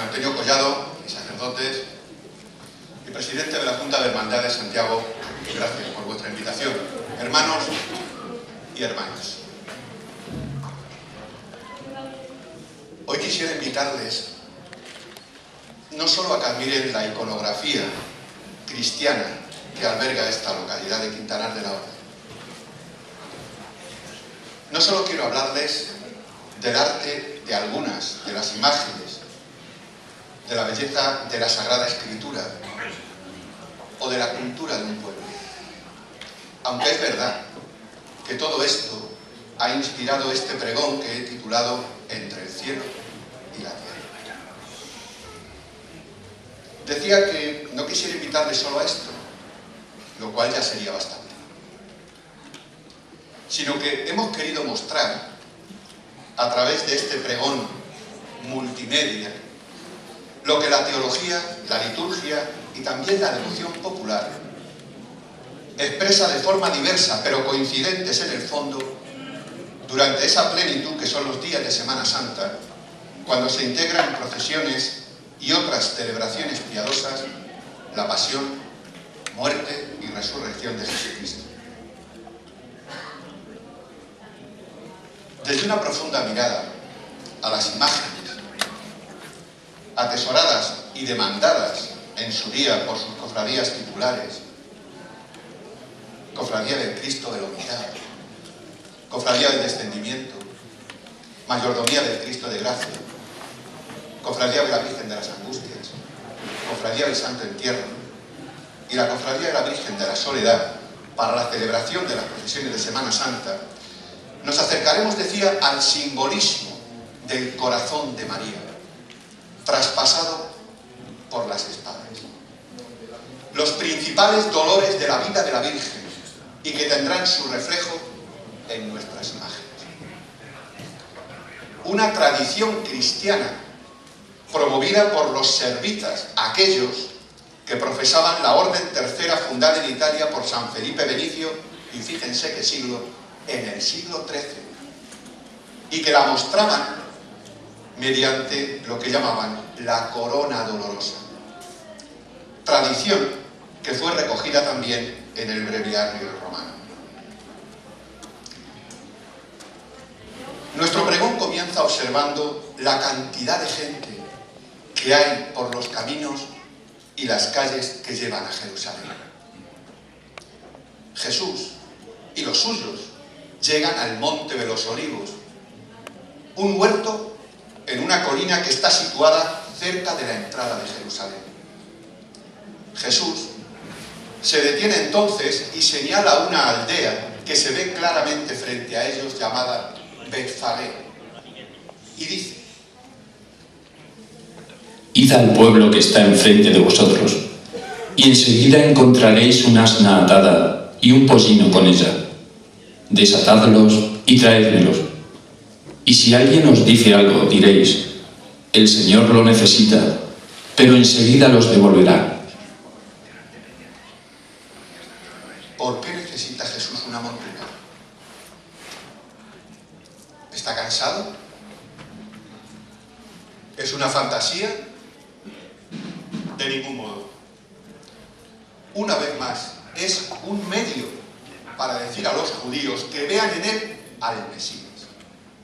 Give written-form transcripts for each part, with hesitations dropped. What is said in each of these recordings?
Antonio Collado y sacerdotes y presidente de la Junta de Hermandad de Santiago, gracias por vuestra invitación, hermanos y hermanas. Hoy quisiera invitarles no solo a que admiren la iconografía cristiana que alberga esta localidad de Quintanar de la Orden. No solo quiero hablarles del arte de algunas de las imágenes, de la belleza de la Sagrada Escritura o de la cultura de un pueblo. Aunque es verdad que todo esto ha inspirado este pregón que he titulado Entre el cielo y la tierra. Decía que no quisiera invitarles solo a esto, lo cual ya sería bastante, sino que hemos querido mostrar a través de este pregón multimedia lo que la teología, la liturgia y también la devoción popular expresa de forma diversa pero coincidentes en el fondo durante esa plenitud que son los días de Semana Santa, cuando se integran procesiones y otras celebraciones piadosas la pasión, muerte y resurrección de Jesucristo. Desde una profunda mirada a las imágenes atesoradas y demandadas en su día por sus cofradías titulares, Cofradía del Cristo de la Humildad, Cofradía del Descendimiento, Mayordomía del Cristo de Gracia, Cofradía de la Virgen de las Angustias, Cofradía del Santo Entierro y la Cofradía de la Virgen de la Soledad para la celebración de las procesiones de Semana Santa, nos acercaremos, decía, al simbolismo del corazón de María, traspasado por las espadas. Los principales dolores de la vida de la Virgen y que tendrán su reflejo en nuestras imágenes. Una tradición cristiana promovida por los servitas, aquellos que profesaban la Orden Tercera fundada en Italia por San Felipe Benicio, y fíjense qué siglo, en el siglo XIII, y que la mostraban mediante lo que llamaban la corona dolorosa. Tradición que fue recogida también en el breviario romano. Nuestro pregón comienza observando la cantidad de gente que hay por los caminos y las calles que llevan a Jerusalén. Jesús y los suyos llegan al Monte de los Olivos, un huerto en una colina que está situada cerca de la entrada de Jerusalén. Jesús se detiene entonces y señala una aldea que se ve claramente frente a ellos, llamada Betfagé, y dice: Id al pueblo que está enfrente de vosotros, y enseguida encontraréis una asna atada y un pollino con ella. Desatadlos y traédmelos. Y si alguien os dice algo, diréis: el Señor lo necesita, pero enseguida los devolverá. ¿Por qué necesita Jesús una montura? ¿Está cansado? ¿Es una fantasía? De ningún modo. Una vez más, es un medio para decir a los judíos que vean en él al Mesías,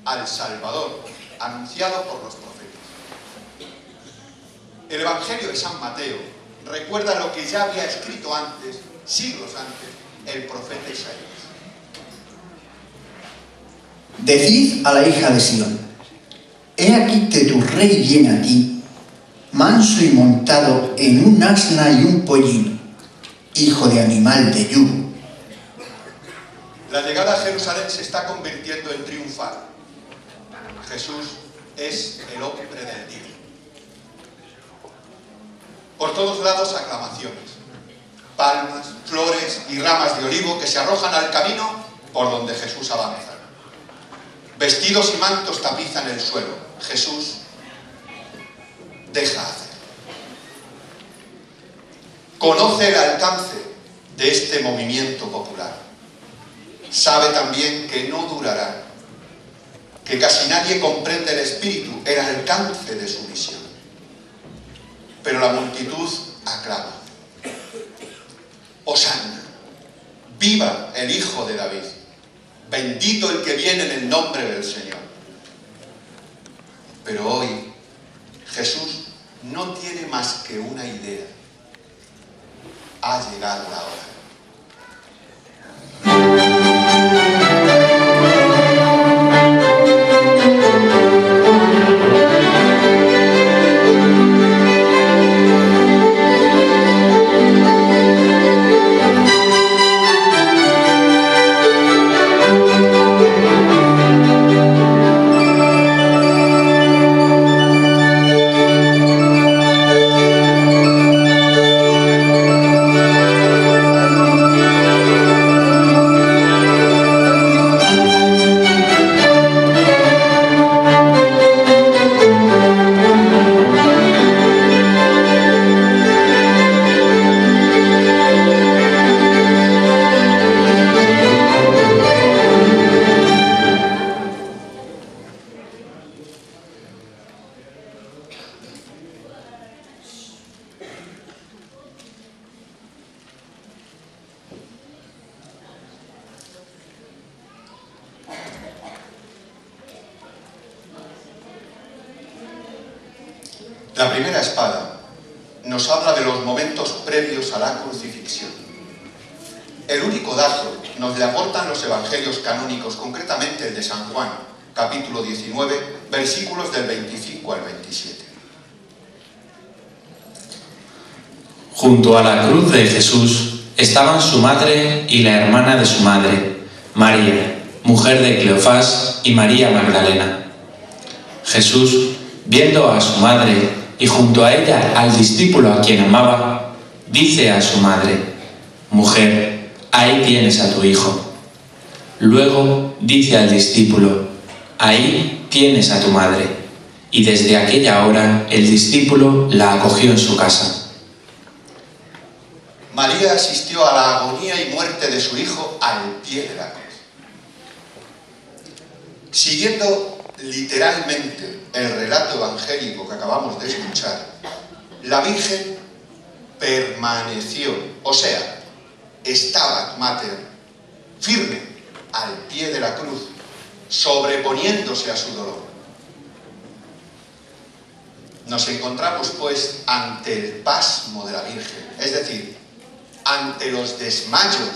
al Salvador, anunciado por los profetas. El Evangelio de San Mateo recuerda lo que ya había escrito antes, siglos antes, el profeta Isaías. Decid a la hija de Sión: he aquí que tu rey viene a ti, manso y montado en un asna y un pollino, hijo de animal de yugo. La llegada a Jerusalén se está convirtiendo en triunfal. Jesús es el hombre del día. Por todos lados aclamaciones, palmas, flores y ramas de olivo que se arrojan al camino por donde Jesús avanza. Vestidos y mantos tapizan el suelo. Jesús deja hacer. Conoce el alcance de este movimiento popular. Sabe también que no durará, que casi nadie comprende el espíritu, el alcance de su misión. pero la multitud aclama: Hosanna, viva el Hijo de David, bendito el que viene en el nombre del Señor. Pero hoy Jesús no tiene más que una idea: ha llegado la hora. La primera espada nos habla de los momentos previos a la crucifixión. El único dato nos le aportan los evangelios canónicos, concretamente el de San Juan, capítulo 19, versículos del 25 al 27. Junto a la cruz de Jesús estaban su madre y la hermana de su madre, María, mujer de Cleofás, y María Magdalena. Jesús, viendo a su madre y junto a ella al discípulo a quien amaba, dice a su madre: «Mujer, ahí tienes a tu hijo». Luego dice al discípulo: «Ahí tienes a tu madre». Y desde aquella hora el discípulo la acogió en su casa. María asistió a la agonía y muerte de su hijo al pie de la cruz. Siguiendo literalmente el relato evangélico que acabamos de escuchar, la Virgen permaneció, o sea, Stabat Mater, firme al pie de la cruz, sobreponiéndose a su dolor. Nos encontramos pues ante el pasmo de la Virgen, es decir, ante los desmayos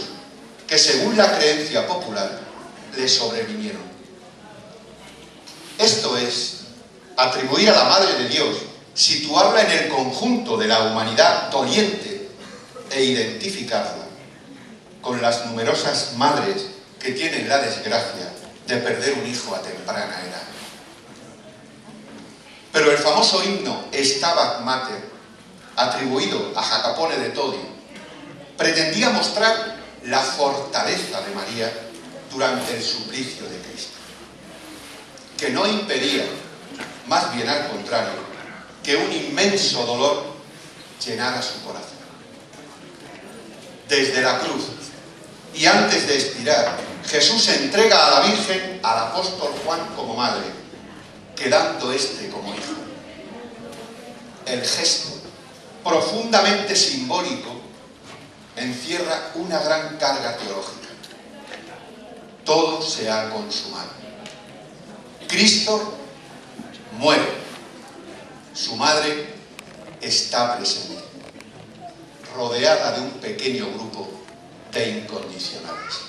que según la creencia popular le sobrevinieron. Esto es, atribuir a la Madre de Dios, situarla en el conjunto de la humanidad doliente e identificarla con las numerosas madres que tienen la desgracia de perder un hijo a temprana edad. Pero el famoso himno Stabat Mater, atribuido a Jacopone de Todi, pretendía mostrar la fortaleza de María durante el suplicio de Cristo, que no impedía, más bien al contrario, que un inmenso dolor llenara su corazón. Desde la cruz y antes de expirar, Jesús entrega a la Virgen al apóstol Juan como madre, quedando éste como hijo. El gesto, profundamente simbólico, encierra una gran carga teológica. Todo se ha consumado. Cristo muere. Su madre está presente, rodeada de un pequeño grupo de incondicionales.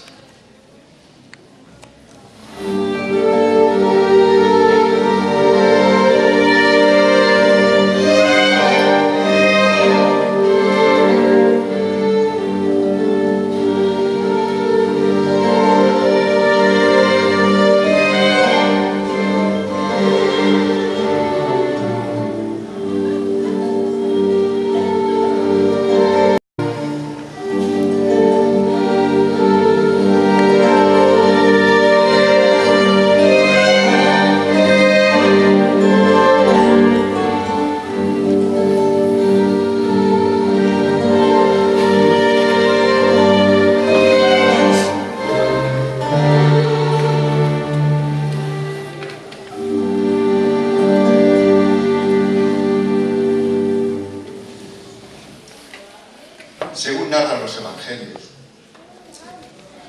según narran los evangelios,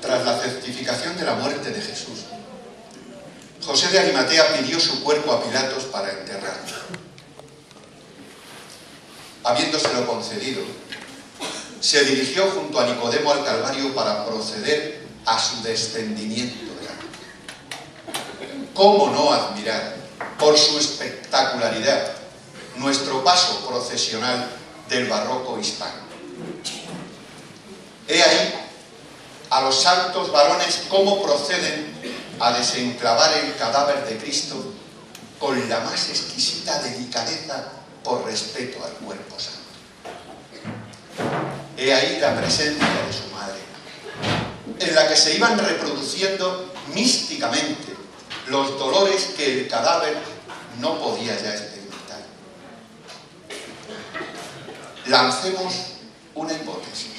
tras la certificación de la muerte de Jesús, José de Arimatea pidió su cuerpo a Pilatos para enterrarlo. Habiéndoselo concedido, se dirigió junto a Nicodemo al Calvario para proceder a su descendimiento de la cruz. ¿Cómo no admirar, por su espectacularidad, nuestro paso procesional del barroco hispano? He ahí a los santos varones cómo proceden a desenclavar el cadáver de Cristo con la más exquisita delicadeza por respeto al cuerpo santo. He ahí la presencia de su madre, en la que se iban reproduciendo místicamente los dolores que el cadáver no podía ya experimentar. Lancemos una hipótesis.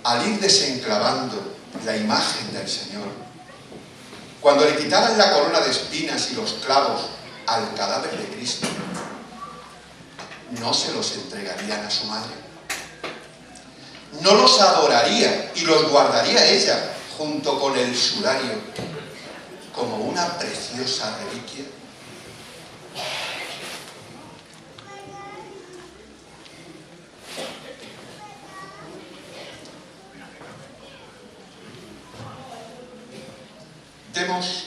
Al ir desenclavando la imagen del Señor, cuando le quitaran la corona de espinas y los clavos al cadáver de Cristo, ¿no se los entregarían a su madre? ¿No los adoraría y los guardaría ella junto con el sudario como una preciosa reliquia? Demos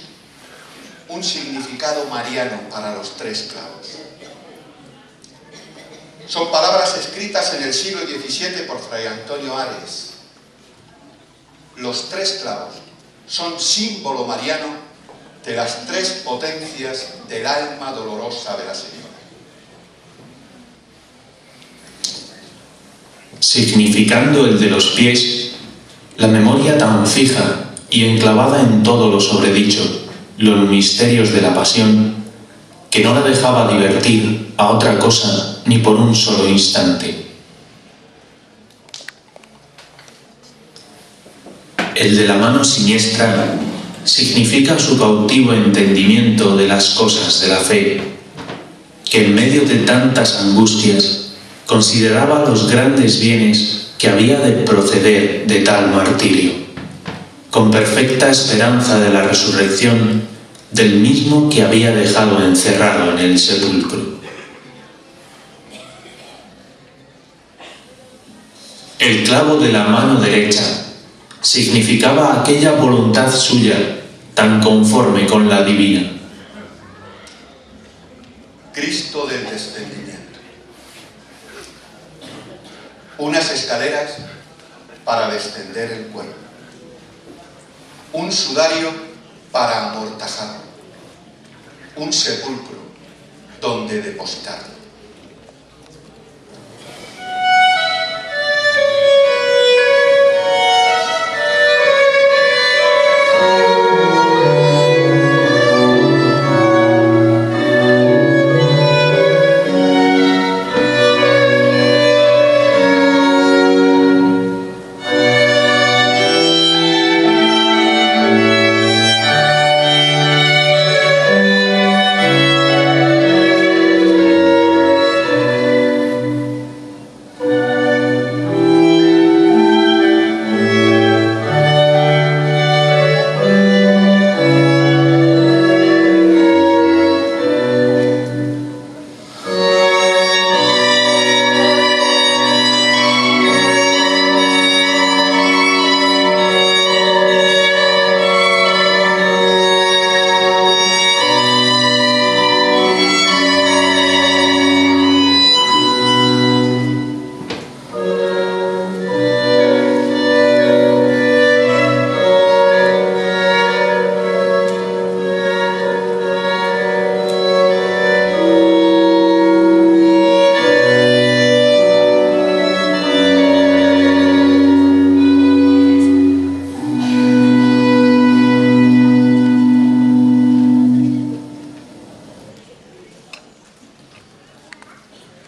un significado mariano para los 3 clavos. Son palabras escritas en el siglo XVII por Fray Antonio Ares. Los 3 clavos son símbolo mariano de las 3 potencias del alma dolorosa de la Señora. Significando el de los pies, la memoria tan fija y enclavada en todo lo sobredicho, los misterios de la pasión, que no la dejaba divertir a otra cosa ni por un solo instante. El de la mano siniestra significa su cautivo entendimiento de las cosas de la fe, que en medio de tantas angustias consideraba los grandes bienes que había de proceder de tal martirio, con perfecta esperanza de la resurrección del mismo que había dejado encerrado en el sepulcro. El clavo de la mano derecha significaba aquella voluntad suya tan conforme con la divina. Cristo del descendimiento. Unas escaleras para descender el cuerpo. Un sudario para amortajarlo, un sepulcro donde depositarlo.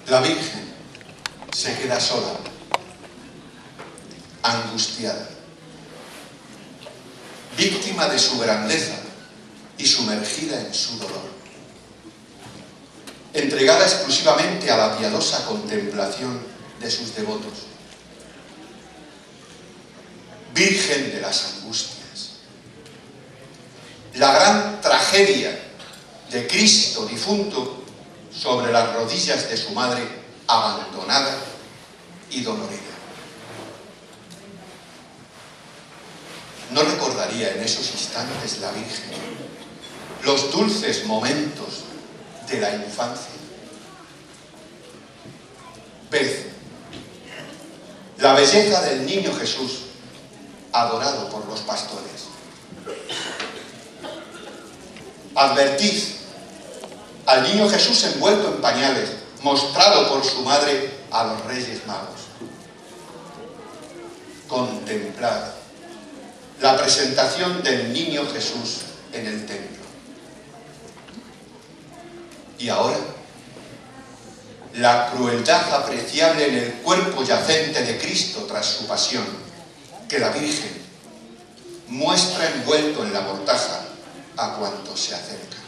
La Virgen se queda sola, angustiada, víctima de su grandeza y sumergida en su dolor, entregada exclusivamente a la piadosa contemplación de sus devotos. Virgen de las Angustias. La gran tragedia de Cristo difunto sobre las rodillas de su madre abandonada y dolorida. ¿No recordaría en esos instantes la Virgen los dulces momentos de la infancia? Ved la belleza del niño Jesús adorado por los pastores. Advertid al niño Jesús envuelto en pañales, mostrado por su madre a los Reyes Magos. Contemplad la presentación del niño Jesús en el templo. Y ahora, la crueldad apreciable en el cuerpo yacente de Cristo tras su pasión, que la Virgen muestra envuelto en la mortaja a cuantos se acercan.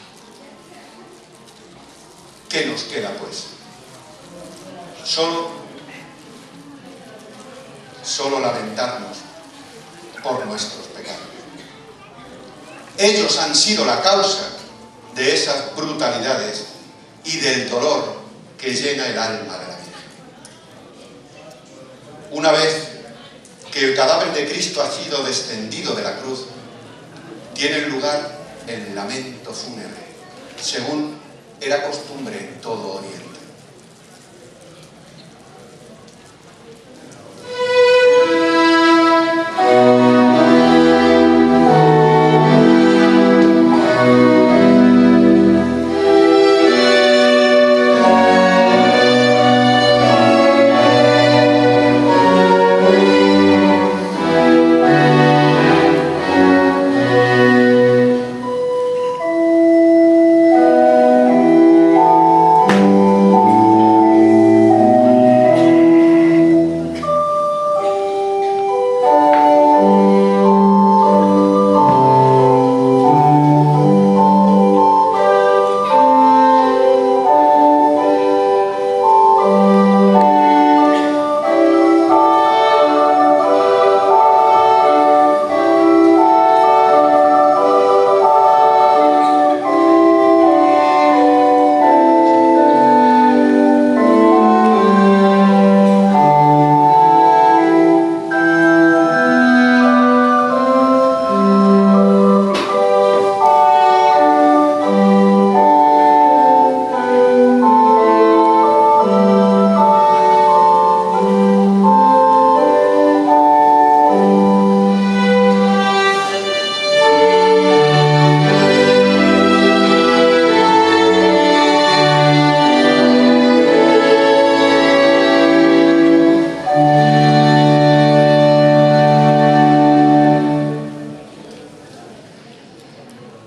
¿Qué nos queda, pues? Solo lamentarnos por nuestros pecados. Ellos han sido la causa de esas brutalidades y del dolor que llena el alma de la Virgen. Una vez que el cadáver de Cristo ha sido descendido de la cruz, tiene lugar el lamento fúnebre, según era costumbre en todo Oriente.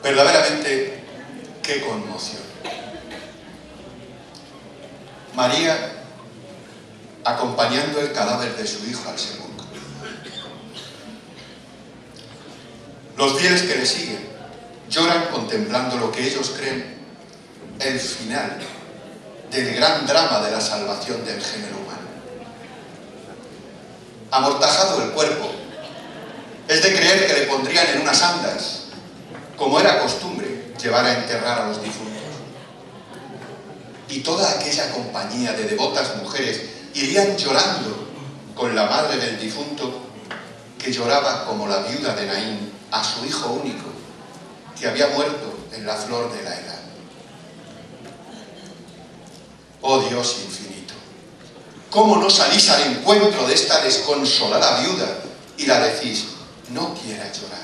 Verdaderamente, qué conmoción. María acompañando el cadáver de su hijo al sepulcro. Los fieles que le siguen lloran contemplando lo que ellos creen el final del gran drama de la salvación del género humano. Amortajado el cuerpo, es de creer que le pondrían en unas andas, como era costumbre llevar a enterrar a los difuntos. Y toda aquella compañía de devotas mujeres irían llorando con la madre del difunto, que lloraba como la viuda de Naín a su hijo único, que había muerto en la flor de la edad. Oh Dios infinito, ¿cómo no salís al encuentro de esta desconsolada viuda y la decís, no quieras llorar?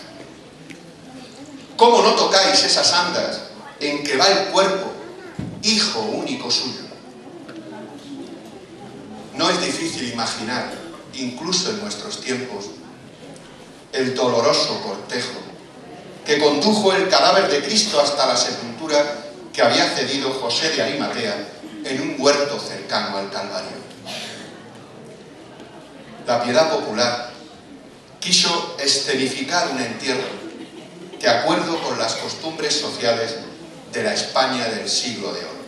¿Cómo no tocáis esas andas en que va el cuerpo, hijo único suyo? No es difícil imaginar, incluso en nuestros tiempos, el doloroso cortejo que condujo el cadáver de Cristo hasta la sepultura que había cedido José de Arimatea en un huerto cercano al Calvario. La piedad popular quiso escenificar un entierro de acuerdo con las costumbres sociales de la España del siglo de oro.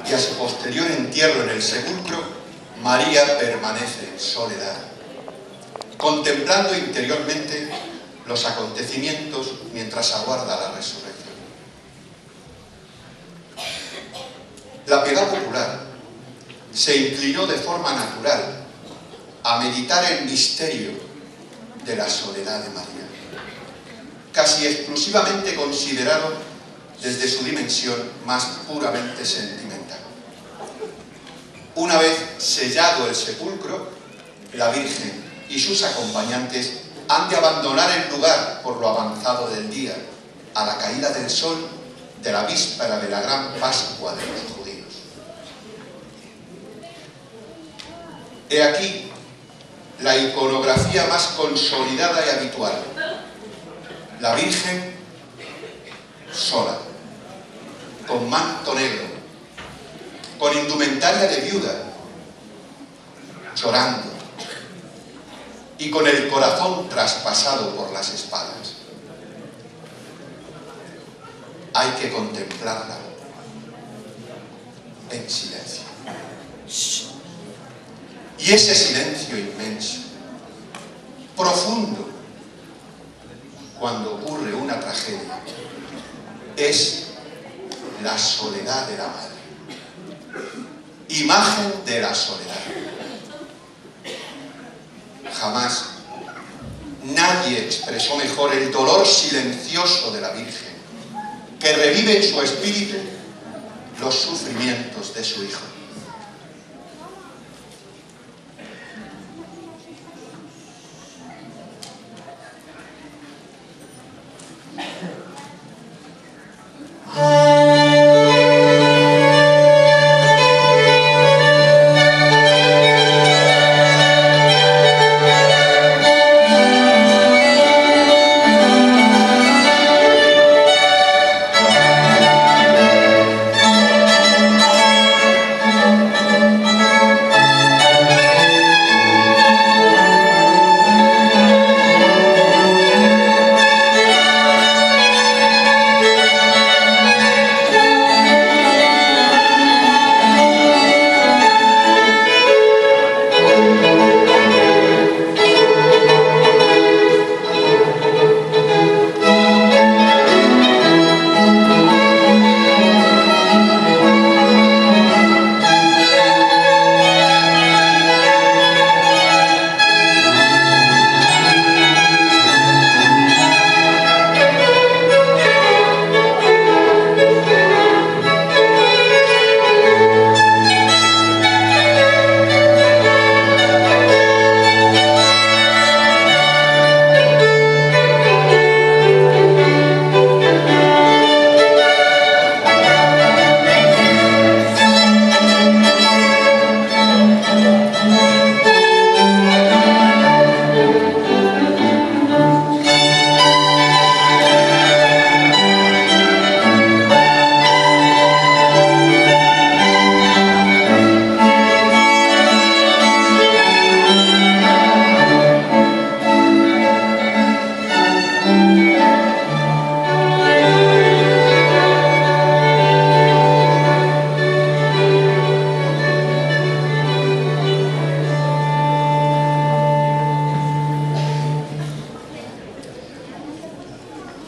y a su posterior entierro en el sepulcro, María permanece en soledad, contemplando interiormente los acontecimientos mientras aguarda la resurrección. La piedad popular se inclinó de forma natural a meditar el misterio de la soledad de María, casi exclusivamente considerado desde su dimensión más puramente sentimental. Una vez sellado el sepulcro, la Virgen y sus acompañantes han de abandonar el lugar por lo avanzado del día, a la caída del sol de la víspera de la gran Pascua de los judíos. He aquí la iconografía más consolidada y habitual: la Virgen sola, con manto negro, con indumentaria de viuda, llorando y con el corazón traspasado por las espadas. Hay que contemplarla en silencio. Y ese silencio inmenso, profundo, cuando ocurre una tragedia, es la soledad de la madre. Imagen de la soledad. Jamás nadie expresó mejor el dolor silencioso de la Virgen, que revive en su espíritu los sufrimientos de su Hijo.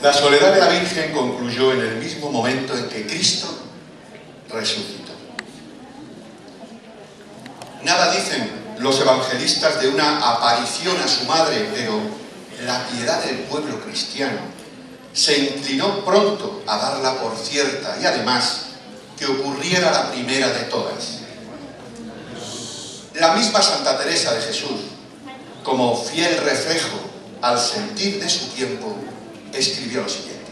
La soledad de la Virgen concluyó en el mismo momento en que Cristo resucitó. Nada dicen los evangelistas de una aparición a su madre, pero la piedad del pueblo cristiano se inclinó pronto a darla por cierta y además que ocurriera la primera de todas. La misma Santa Teresa de Jesús, como fiel reflejo al sentir de su tiempo, escribió lo siguiente: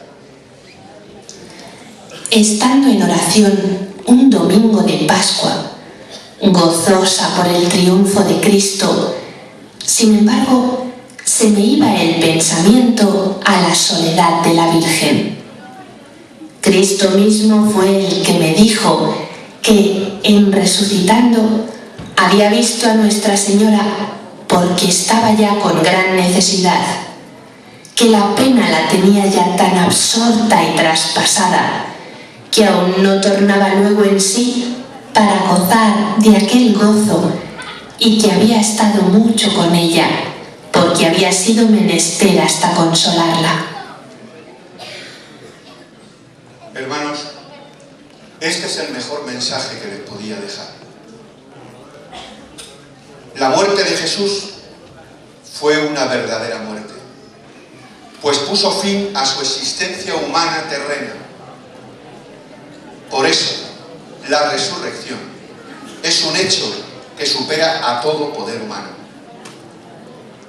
estando en oración un domingo de Pascua, gozosa por el triunfo de Cristo, sin embargo, se me iba el pensamiento a la soledad de la Virgen. Cristo mismo fue el que me dijo que, en resucitando, había visto a Nuestra Señora porque estaba ya con gran necesidad, que la pena la tenía ya tan absorta y traspasada, que aún no tornaba luego en sí para gozar de aquel gozo y que había estado mucho con ella, porque había sido menester hasta consolarla. Hermanos, este es el mejor mensaje que les podía dejar. La muerte de Jesús fue una verdadera muerte, pues puso fin a su existencia humana terrena. Por eso, la resurrección es un hecho que supera a todo poder humano.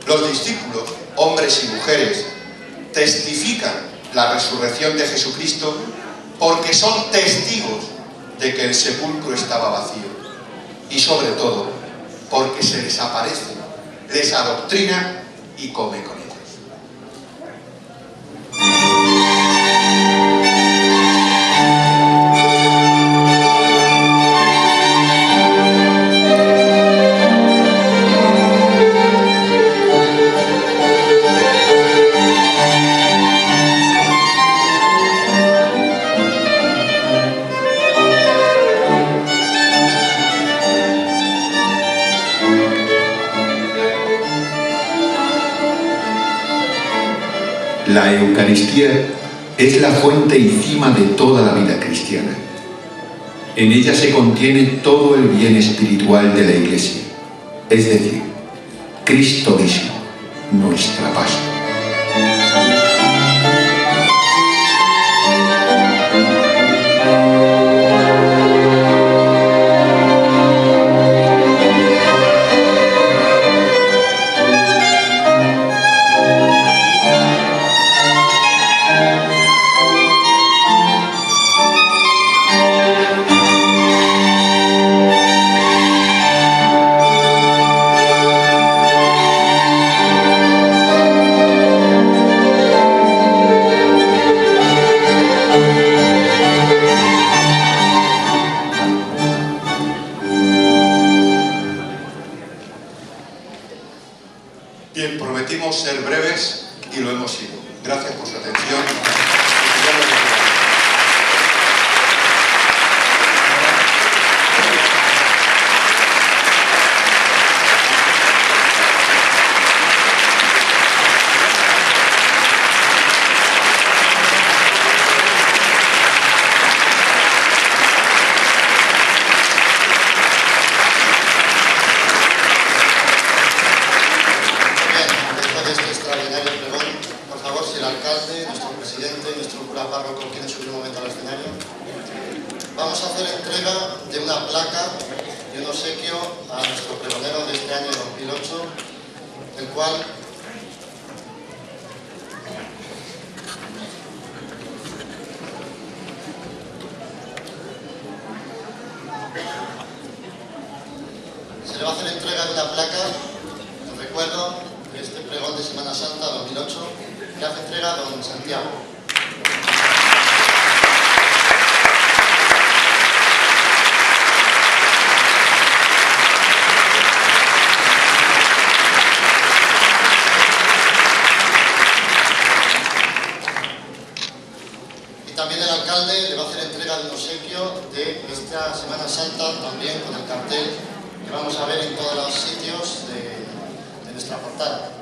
Los discípulos, hombres y mujeres, testifican la resurrección de Jesucristo porque son testigos de que el sepulcro estaba vacío y sobre todo porque se les aparece, les adoctrina y come con ellos. La Eucaristía es la fuente y cima de toda la vida cristiana. En ella se contiene todo el bien espiritual de la Iglesia, es decir, Cristo mismo, nuestra Pascua. Bien, prometimos ser breves y lo hemos sido. Gracias por su atención. Vamos a hacer entrega de una placa y un obsequio a nuestro pregonero de este año 2008, el cual se le va a hacer entrega de una placa en recuerdo de este pregón de Semana Santa 2008 que hace entrega a don Santiago. También el alcalde le va a hacer entrega de un obsequio de esta Semana Santa, también con el cartel que vamos a ver en todos los sitios de nuestra portada.